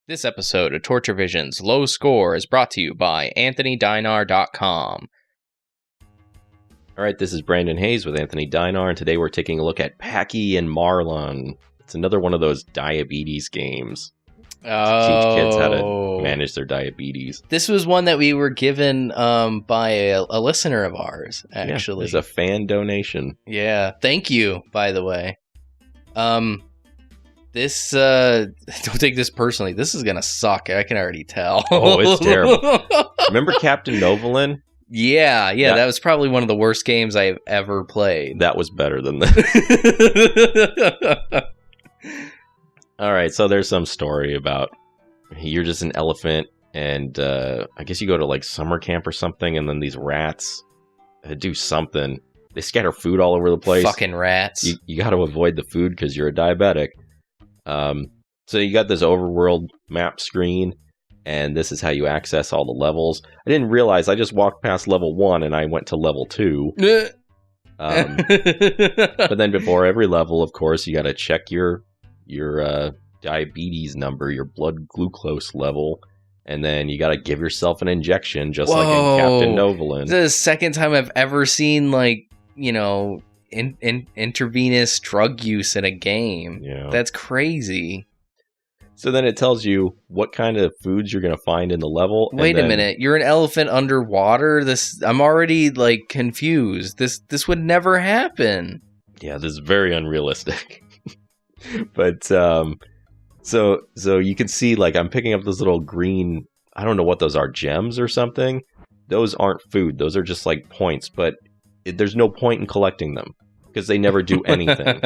This episode of Torture Vision's Low Score is brought to you by AnthonyDinar.com. All right, this is Brandon Hayes with Anthony Dinar, and today we're taking a look at Packy and Marlon. It's another one of those diabetes games. To teach kids how to manage their diabetes. This was one that we were given by a listener of ours, actually. Yeah, it's a fan donation. Yeah, thank you, by the way. This, don't take this personally. This is gonna suck. I can already tell. Oh, it's terrible. Remember Captain Novolin? Yeah, that was probably one of the worst games I've ever played. That was better than that. All right, so there's some story about you're just an elephant, and I guess you go to like summer camp or something, and then these rats do something. They scatter food all over the place. Fucking rats. You got to avoid the food because you're a diabetic. So you got this overworld map screen, and this is how you access all the levels. I didn't realize I just walked past level 1 and I went to level 2. But then before every level, of course, you got to check your diabetes number, your blood glucose level, and then you got to give yourself an injection, just like in Captain Novolin. This is the second time I've ever seen, like, you know, intravenous drug use in a game. Yeah. That's crazy. So then it tells you what kind of foods you're going to find in the level. Wait a minute. You're an elephant underwater? I'm already, like, confused. This would never happen. Yeah, this is very unrealistic. But, so you can see, like, I'm picking up those little green, I don't know what those are, gems or something. Those aren't food. Those are just, like, points. But there's no point in collecting them because they never do anything.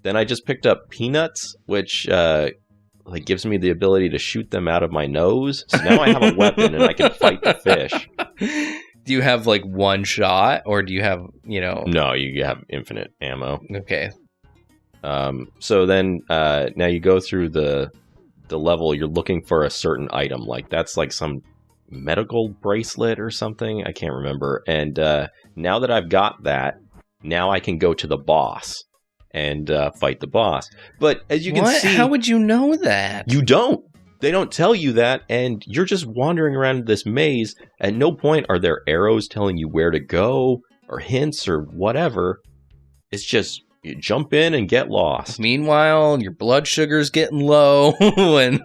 Then I just picked up peanuts, which like gives me the ability to shoot them out of my nose. So now I have a weapon and I can fight the fish. Do you have like one shot, or do you have, you know? No, you have infinite ammo. Okay. So then now you go through the level. You're looking for a certain item, like that's like some medical bracelet or something. I can't remember. And now that I've got that, now I can go to the boss and fight the boss. But as you can see, how would you know that? You don't. They don't tell you that, and you're just wandering around this maze. At no point are there arrows telling you where to go or hints or whatever. It's just you jump in and get lost. Meanwhile, your blood sugar's getting low. And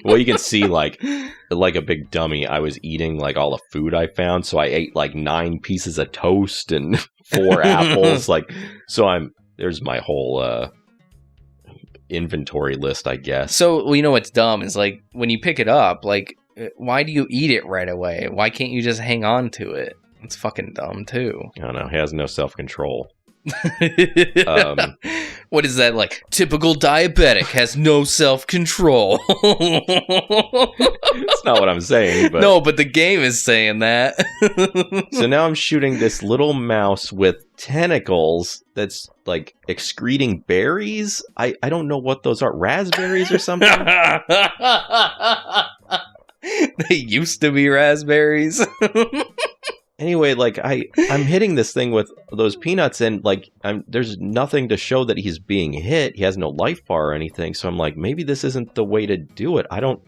well, you can see like a big dummy, I was eating like all the food I found. So I ate like 9 pieces of toast and 4 apples. Like, so there's my whole inventory list, I guess. So, well, you know what's dumb is like when you pick it up, like, why do you eat it right away? Why can't you just hang on to it? It's fucking dumb too. I don't know. He has no self-control. What is that, like? Typical diabetic has no self-control. That's not what I'm saying. But... No, but the game is saying that. So now I'm shooting this little mouse with tentacles that's like excreting berries. I don't know what those are. Raspberries or something? They used to be raspberries. Anyway, like I'm hitting this thing with those peanuts, and like there's nothing to show that he's being hit. He has no life bar or anything. So I'm like, maybe this isn't the way to do it. I don't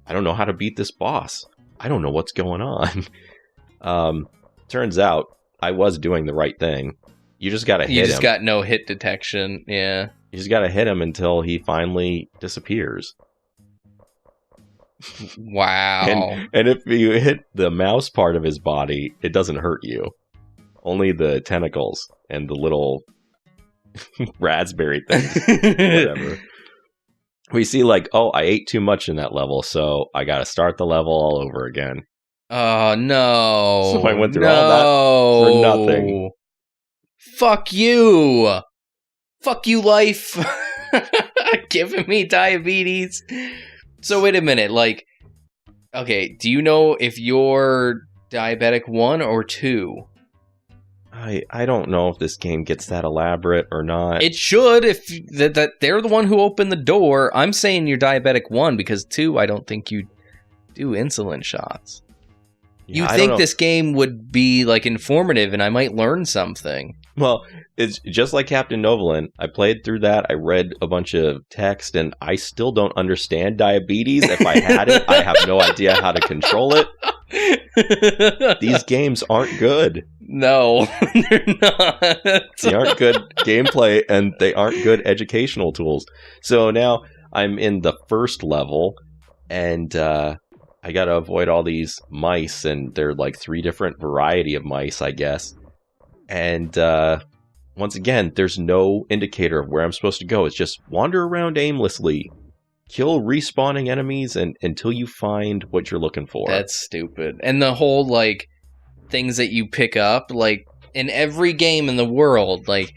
know how to beat this boss. I don't know what's going on. Turns out I was doing the right thing. You just gotta hit him. You just got no hit detection. Yeah. You just gotta hit him until he finally disappears. Wow. And if you hit the mouse part of his body, it doesn't hurt you. Only the tentacles and the little raspberry things. Whatever. We see like, oh, I ate too much in that level, so I gotta start the level all over again. Oh, no. So I went through all that for nothing. Fuck you. Fuck you, life. Giving me diabetes. So wait a minute, like, okay, do you know if you're diabetic 1 or 2? I don't know if this game gets that elaborate or not. It should, if that they're the one who opened the door. I'm saying you're diabetic 1 because 2, I don't think you do insulin shots. Yeah, you think this game would be like informative and I might learn something. Well, it's just like Captain Novolin. I played through that. I read a bunch of text, and I still don't understand diabetes. If I had it, I have no idea how to control it. These games aren't good. No, they're not. They aren't good gameplay, and they aren't good educational tools. So now I'm in the first level, and I gotta avoid all these mice, and they're like 3 different variety of mice, I guess. And once again, there's no indicator of where I'm supposed to go. It's just wander around aimlessly, kill respawning enemies until you find what you're looking for. That's stupid. And the whole, like, things that you pick up, like, in every game in the world, like,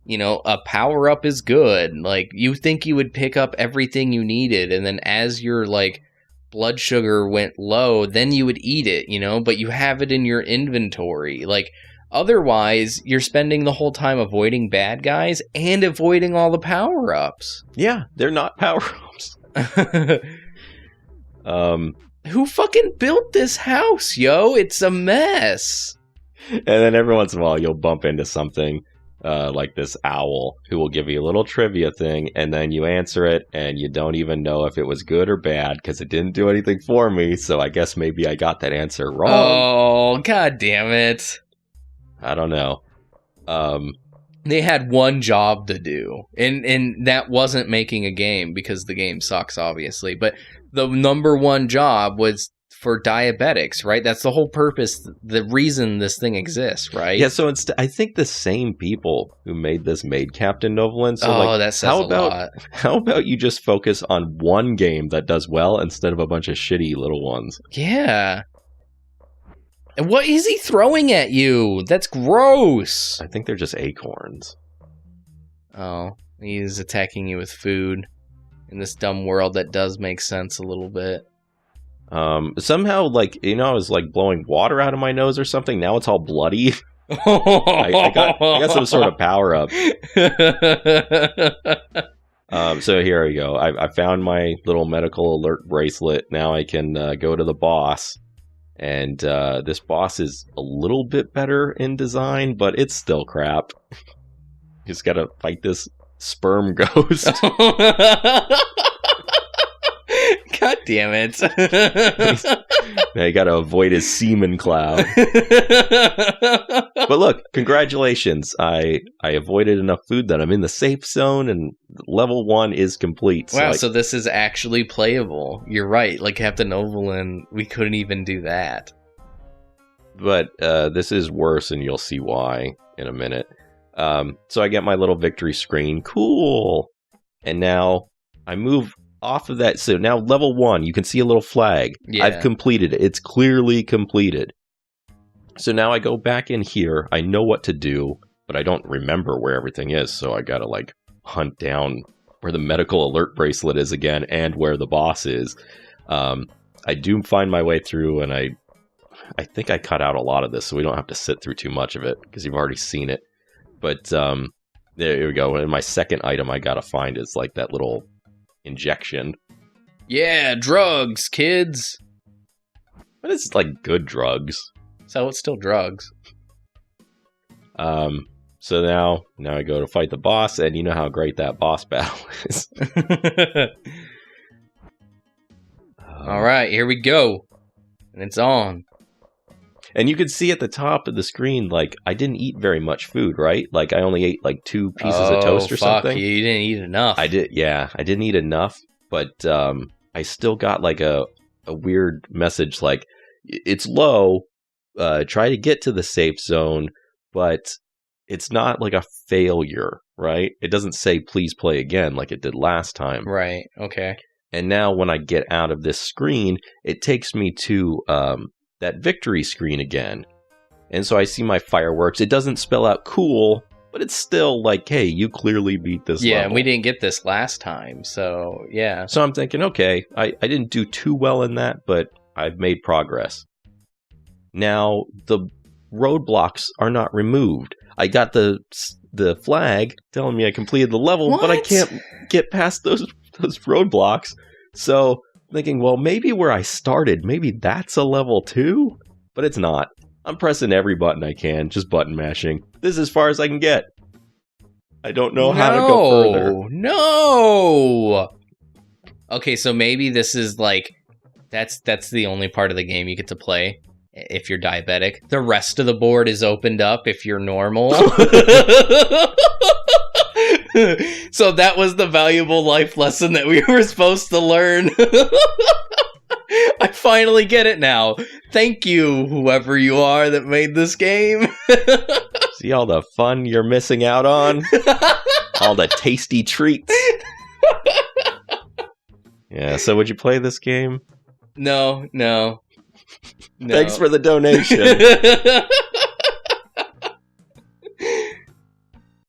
you know, a power-up is good. Like, you think you would pick up everything you needed, and then as your, like, blood sugar went low, then you would eat it, you know? But you have it in your inventory. Like, otherwise, you're spending the whole time avoiding bad guys and avoiding all the power-ups. Yeah, they're not power-ups. Who fucking built this house, yo? It's a mess. And then every once in a while, you'll bump into something like this owl who will give you a little trivia thing, and then you answer it, and you don't even know if it was good or bad because it didn't do anything for me. So I guess maybe I got that answer wrong. Oh, god damn it. I don't know. They had one job to do, and that wasn't making a game because the game sucks, obviously. But the number one job was for diabetics, right? That's the whole purpose, the reason this thing exists, right? Yeah, so I think the same people who made this made Captain Novolin. So that says a lot. How about you just focus on one game that does well instead of a bunch of shitty little ones? Yeah. And what is he throwing at you? That's gross. I think they're just acorns. Oh, he's attacking you with food in this dumb world that does make sense a little bit. Somehow, like, you know, I was like blowing water out of my nose or something. Now it's all bloody. I got some sort of power up. So here we go. I found my little medical alert bracelet. Now I can go to the boss. And this boss is a little bit better in design, but it's still crap. Just gotta fight this sperm ghost. God damn it. Now you gotta avoid his semen cloud. But look, congratulations. I avoided enough food that I'm in the safe zone, and level 1 is complete. Wow, so this is actually playable. You're right. Like Captain Novolin, we couldn't even do that. But this is worse, and you'll see why in a minute. So I get my little victory screen. Cool. And now I move off of that. So now level 1, you can see a little flag. Yeah. I've completed it. It's clearly completed. So now I go back in here. I know what to do, but I don't remember where everything is. So I gotta like hunt down where the medical alert bracelet is again and where the boss is. I do find my way through, and I think I cut out a lot of this, so we don't have to sit through too much of it because you've already seen it. But there we go. And my second item I gotta find is like that little injection. Yeah, drugs, kids. But it's like good drugs. So it's still drugs. So now I go to fight the boss, and you know how great that boss battle is. All right, here we go. And it's on. And you can see at the top of the screen, like, I didn't eat very much food, right? Like, I only ate, like, 2 pieces of toast or something. You didn't eat enough. I didn't eat enough, but I still got, like, a weird message, like, it's low, try to get to the safe zone, but it's not, like, a failure, right? It doesn't say, please play again, like it did last time. Right, okay. And now when I get out of this screen, it takes me to that victory screen again. And so I see my fireworks. It doesn't spell out cool, but it's still like, hey, you clearly beat this level. Yeah, and we didn't get this last time, so yeah. So I'm thinking, okay, I didn't do too well in that, but I've made progress. Now, the roadblocks are not removed. I got the flag telling me I completed the level, but I can't get past those roadblocks. So thinking, well, maybe where I started, maybe that's a level 2, but it's not. I'm pressing every button I can, just button mashing. This is as far as I can get. I don't know how to go further. No. Okay, so maybe this is like that's the only part of the game you get to play if you're diabetic. The rest of the board is opened up if you're normal. So that was the valuable life lesson that we were supposed to learn. I finally get it now. Thank you, whoever you are that made this game. See all the fun you're missing out on? All the tasty treats? Yeah, so would you play this game? No. Thanks for the donation.